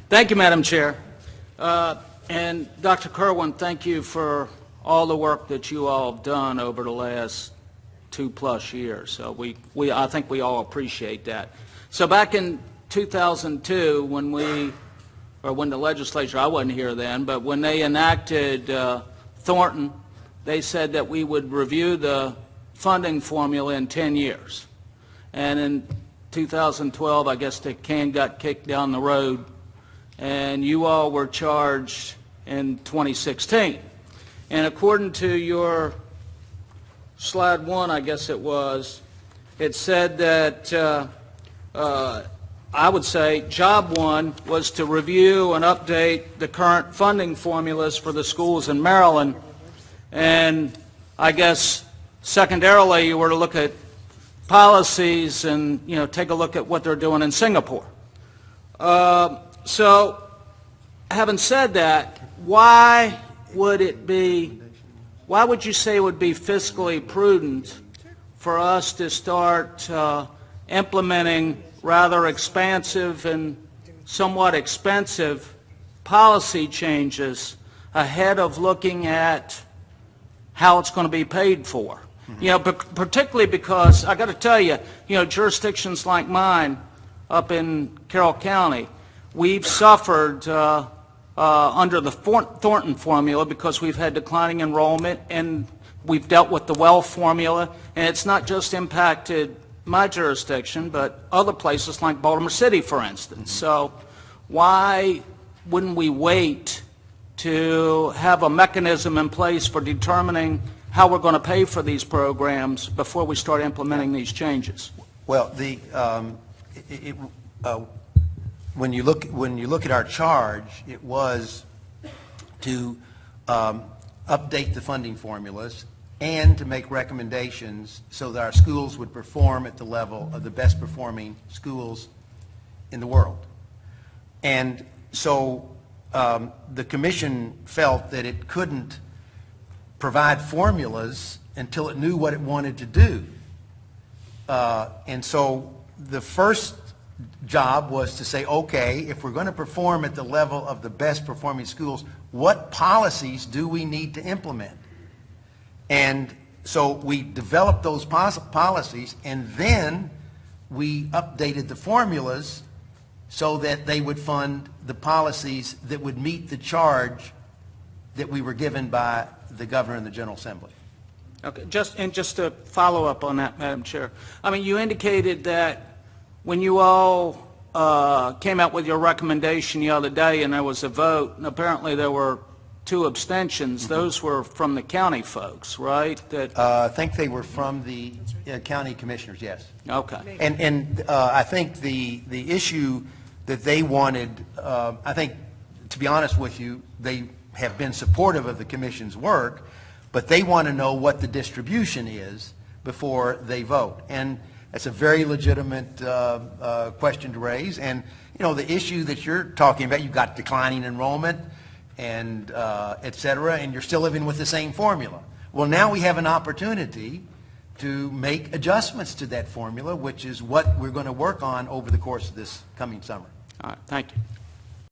Thank you, Madam Chair. And Dr. Kerwin, thank you for all the work that you all have done over the last 2+ years. So I think we all appreciate that. So back in 2002, when the legislature, I wasn't here then, but when they enacted Thornton, they said that we would review the funding formula in 10 years. And in 2012, I guess the can got kicked down the road, and you all were charged in 2016. And according to your slide 1, I guess it was, it said that I would say job 1 was to review and update the current funding formulas for the schools in Maryland, and I guess secondarily you were to look at policies and take a look at what they're doing in Singapore. So having said that, why would you say it would be fiscally prudent for us to start implementing rather expansive and somewhat expensive policy changes ahead of looking at how it's going to be paid for? Particularly because I got to tell you, jurisdictions like mine up in Carroll County, we've suffered under the Thornton formula because we've had declining enrollment, and we've dealt with the well formula, and it's not just impacted my jurisdiction, but other places like Baltimore City, for instance. So why wouldn't we wait to have a mechanism in place for determining how we're going to pay for these programs before we start implementing these changes? Well, when you look at our charge, it was to update the funding formulas and to make recommendations so that our schools would perform at the level of the best performing schools in the world. And so the commission felt that it couldn't provide formulas until it knew what it wanted to do. And so the first job was to say, okay, if we're going to perform at the level of the best performing schools, what policies do we need to implement? And so we developed those policies, and then we updated the formulas so that they would fund the policies that would meet the charge that we were given by the Governor and the General Assembly. Okay, just to follow up on that, Madam Chair. I mean, you indicated that when you all came out with your recommendation the other day and there was a vote, and apparently there were 2 abstentions. Mm-hmm. Those were from the county folks, right? I think they were from the county commissioners, yes. Okay. And I think the issue that they wanted, I think, to be honest with you, they have been supportive of the commission's work, but they want to know what the distribution is before they vote. And that's a very legitimate question to raise. And, the issue that you're talking about, you've got declining enrollment and et cetera, and you're still living with the same formula. Well, now we have an opportunity to make adjustments to that formula, which is what we're going to work on over the course of this coming summer. All right, thank you.